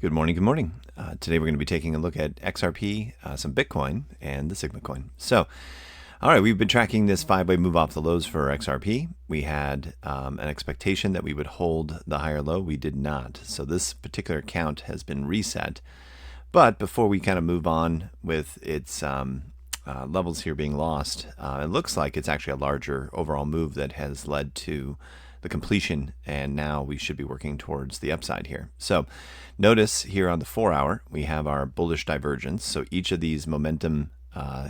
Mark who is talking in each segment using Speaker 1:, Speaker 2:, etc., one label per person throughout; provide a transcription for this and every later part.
Speaker 1: Good morning. Good morning. Today we're going to be taking a look at XRP, some Bitcoin, and the Sigma coin. So, all right, we've been tracking this 5-way move off the lows for XRP. We had an expectation that we would hold the higher low. We did not. So this particular account has been reset. But before we kind of move on with its levels here being lost, it looks like it's actually a larger overall move that has led to the completion, and now we should be working towards the upside here. So notice here on the 4-hour, we have our bullish divergence. So each of these momentum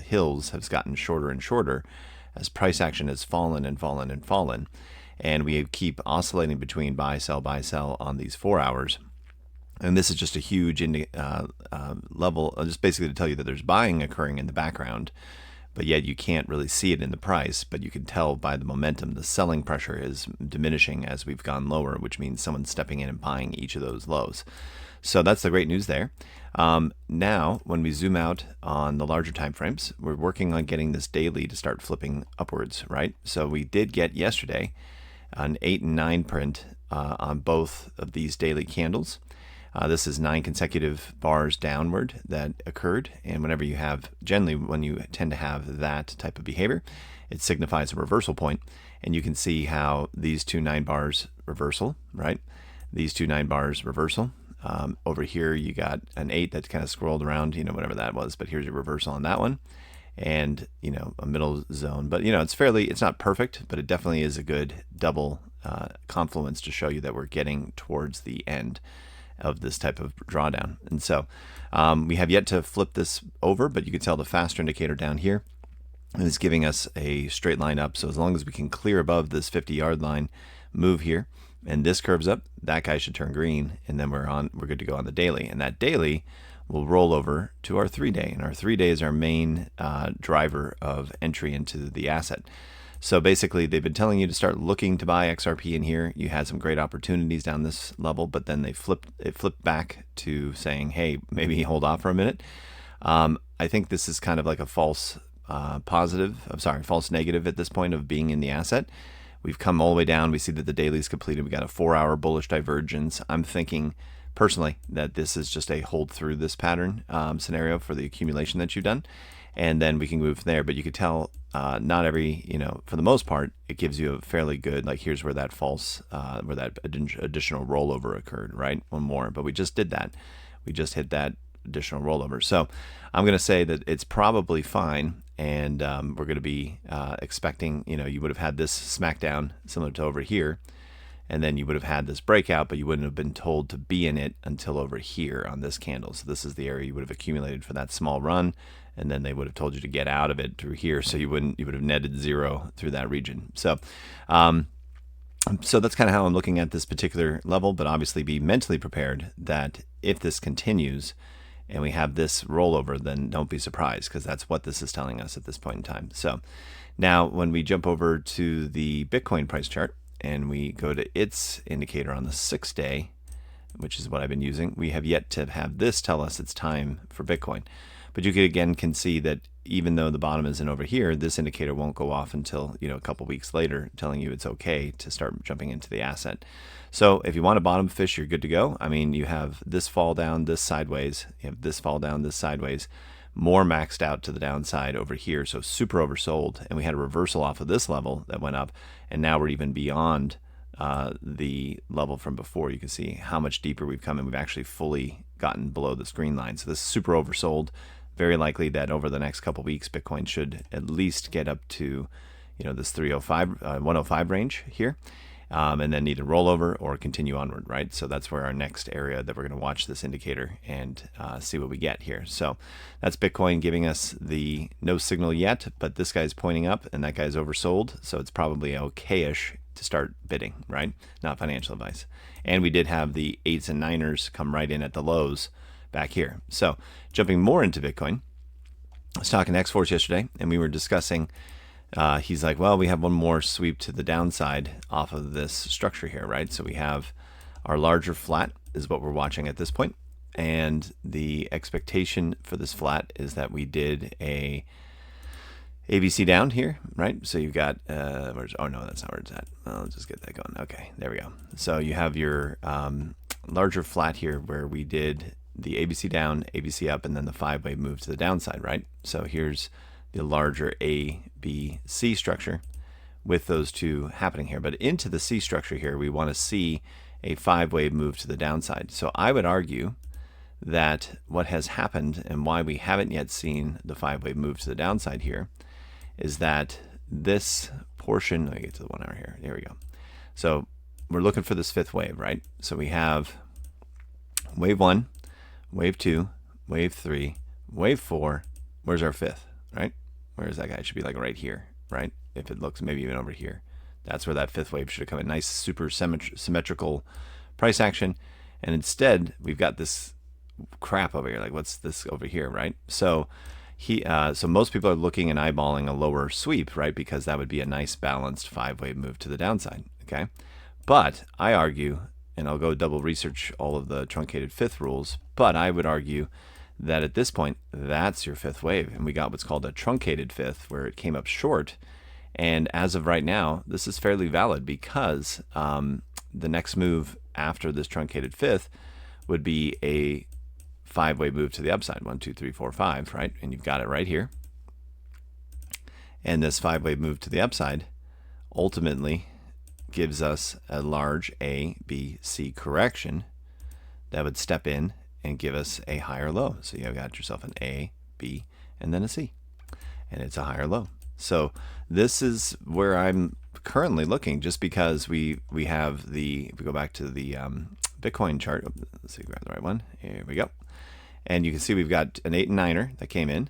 Speaker 1: hills has gotten shorter and shorter as price action has fallen and fallen and fallen. And we keep oscillating between buy, sell on these 4 hours. And this is just a huge level, just basically to tell you that there's buying occurring in the background, but yet you can't really see it in the price, but you can tell by the momentum the selling pressure is diminishing as we've gone lower, which means someone's stepping in and buying each of those lows. So that's the great news there. Now, when we zoom out on the larger time frames, we're working on getting this daily to start flipping upwards, right? So we did get yesterday an 8 and 9 print on both of these daily candles. This is 9 consecutive bars downward that occurred, and whenever you have, generally when you tend to have that type of behavior, it signifies a reversal point, and you can see how these two 9 bars reversal, right? These two 9 bars reversal. Over here you got an 8 that kind of scrolled around, whatever that was, but here's your reversal on that one, and a middle zone. But it's not perfect, but it definitely is a good double confluence to show you that we're getting towards the end of this type of drawdown. And so we have yet to flip this over, but you can tell the faster indicator down here is giving us a straight line up. So as long as we can clear above this 50-yard line, move here, and this curves up, that guy should turn green, and then we're good to go on the daily. And that daily will roll over to our 3-day, and our 3-day is our main driver of entry into the asset. So basically, they've been telling you to start looking to buy XRP in here. You had some great opportunities down this level, but then it flipped back to saying, hey, maybe hold off for a minute. I think this is kind of like a false negative at this point of being in the asset. We've come all the way down. We see that the daily is completed. We got a 4-hour bullish divergence. I'm thinking personally that this is just a hold through this pattern scenario for the accumulation that you've done. And then we can move from there. But you could tell not every, for the most part, it gives you a fairly good, like here's where that where that additional rollover occurred, right? One more, but we just did that. We just hit that additional rollover. So I'm going to say that it's probably fine. And we're going to be expecting, you would have had this smackdown similar to over here. And then you would have had this breakout, but you wouldn't have been told to be in it until over here on this candle. So this is the area you would have accumulated for that small run, and then they would have told you to get out of it through here, so you would have netted 0 through that region. So that's kind of how I'm looking at this particular level, but obviously be mentally prepared that if this continues and we have this rollover, then don't be surprised, because that's what this is telling us at this point in time. So now when we jump over to the Bitcoin price chart, and we go to its indicator on the 6-day, which is what I've been using, we have yet to have this tell us it's time for Bitcoin. But you can see that even though the bottom isn't over here, this indicator won't go off until a couple weeks later, telling you it's okay to start jumping into the asset. So if you want a bottom fish, you're good to go. I mean, you have this fall down, this sideways, you have this fall down, this sideways, more maxed out to the downside over here, so super oversold, and we had a reversal off of this level that went up, and now we're even beyond the level from before. You can see how much deeper we've come, and we've actually fully gotten below this green line. So this is super oversold. Very likely that over the next couple weeks, Bitcoin should at least get up to this 105 range here. And then either roll over or continue onward, right? So that's where our next area that we're going to watch this indicator and see what we get here. So that's Bitcoin giving us the no signal yet, but this guy's pointing up and that guy's oversold. So it's probably okay-ish to start bidding, right? Not financial advice. And we did have the 8s and 9ers come right in at the lows back here. So jumping more into Bitcoin, I was talking to X-Force yesterday, and we were discussing he's like, well, we have one more sweep to the downside off of this structure here, right? So we have our larger flat is what we're watching at this point. And the expectation for this flat is that we did a ABC down here, right? So you've got, oh no, that's not where it's at. I'll just get that going. Okay, there we go. So you have your larger flat here where we did the ABC down, ABC up, and then the 5-wave move to the downside, right? So here's the larger A, B, C structure with those two happening here. But into the C structure here, we want to see a 5-wave move to the downside. So I would argue that what has happened and why we haven't yet seen the 5-wave move to the downside here is that this portion, let me get to the 1 hour here. There we go. So we're looking for this 5th wave, right? So we have wave 1, wave 2, wave 3, wave 4. Where's our 5th, right? Where's that guy? It should be like right here, right? If it looks maybe even over here. That's where that 5th wave should have come in. Nice, super symmetrical price action. And instead, we've got this crap over here. Like, what's this over here, right? So so most people are looking and eyeballing a lower sweep, right? Because that would be a nice balanced 5-wave move to the downside, okay? But I argue, and I'll go double research all of the truncated 5th rules, but I would argue that at this point, that's your 5th wave. And we got what's called a truncated 5th, where it came up short. And as of right now, this is fairly valid because the next move after this truncated 5th would be a 5-wave move to the upside. 1, 2, 3, 4, 5, right? And you've got it right here. And this 5-wave move to the upside ultimately gives us a large A, B, C correction that would step in and give us a higher low. So you've got yourself an A, B, and then a C. And it's a higher low. So this is where I'm currently looking, just because we have the, if we go back to the Bitcoin chart, let's see, grab the right one. Here we go. And you can see we've got an 8 and 9er that came in,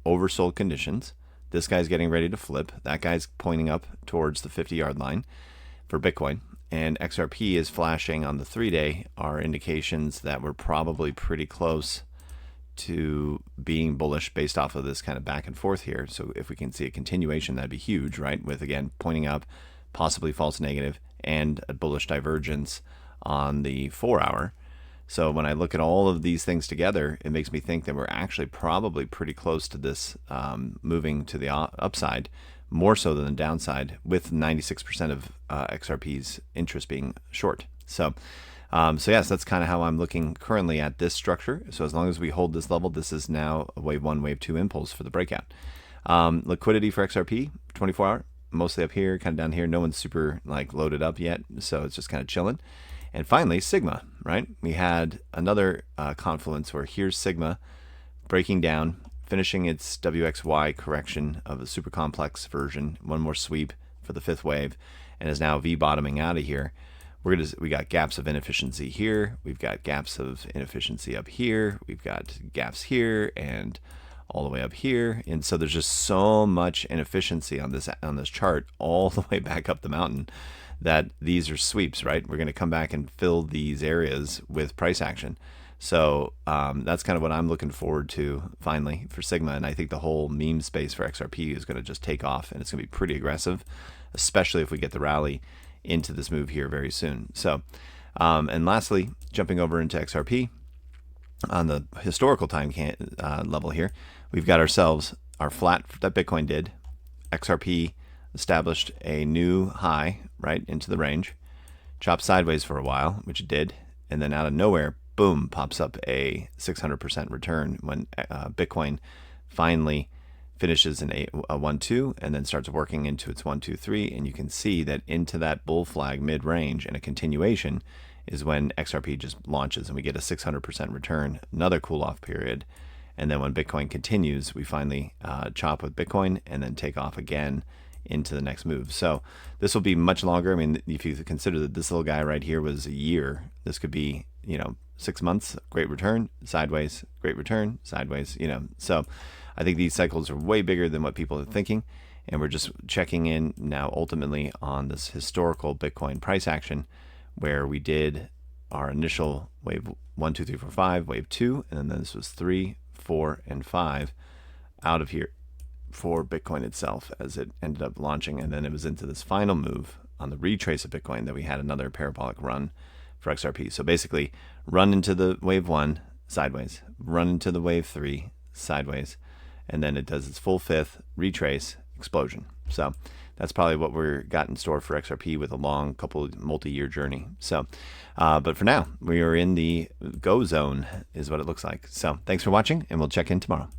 Speaker 1: oversold conditions. This guy's getting ready to flip. That guy's pointing up towards the 50-yard line for Bitcoin. And XRP is flashing on the 3-day are indications that we're probably pretty close to being bullish based off of this kind of back and forth here. So if we can see a continuation, that'd be huge, right? With, again, pointing up, possibly false negative, and a bullish divergence on the 4-hour. So when I look at all of these things together, it makes me think that we're actually probably pretty close to this moving to the upside, more so than the downside, with 96% of XRP's interest being short. So yes, that's kind of how I'm looking currently at this structure. So as long as we hold this level, this is now a wave 1, wave 2 impulse for the breakout. Liquidity for XRP, 24-hour, mostly up here, kind of down here. No one's super like loaded up yet, so it's just kind of chilling. And finally, Sigma, right? We had another confluence where here's Sigma breaking down, finishing its WXY correction of a super complex version, one more sweep for the 5th wave, and is now V-bottoming out of here. We got gaps of inefficiency here. We've got gaps of inefficiency up here. We've got gaps here and all the way up here. And so there's just so much inefficiency on this chart all the way back up the mountain that these are sweeps, right? We're going to come back and fill these areas with price action. So that's kind of what I'm looking forward to finally for Sigma. And I think the whole meme space for XRP is going to just take off, and it's going to be pretty aggressive, especially if we get the rally into this move here very soon. So, and lastly, jumping over into XRP on the historical time level here, we've got ourselves our flat that Bitcoin did. XRP established a new high right into the range, chopped sideways for a while, which it did, and then out of nowhere, boom, pops up a 600% return when Bitcoin finally finishes in a 1-2 and then starts working into its 1-2-3, and you can see that into that bull flag mid-range and a continuation is when XRP just launches and we get a 600% return, another cool-off period, and then when Bitcoin continues, we finally chop with Bitcoin and then take off again into the next move. So this will be much longer. I mean, if you consider that this little guy right here was a year, this could be, 6 months, great return, sideways, great return, sideways, So I think these cycles are way bigger than what people are thinking. And we're just checking in now ultimately on this historical Bitcoin price action where we did our initial wave 1, 2, 3, 4, 5, wave 2, and then this was 3, 4, and 5 out of here for Bitcoin itself as it ended up launching. And then it was into this final move on the retrace of Bitcoin that we had another parabolic run for XRP. So basically run into the wave 1 sideways, run into the wave 3 sideways, and then it does its full 5th retrace explosion. So that's probably what we're got in store for XRP with a long couple multi-year journey. So, but for now, we are in the go zone is what it looks like. So thanks for watching, and we'll check in tomorrow.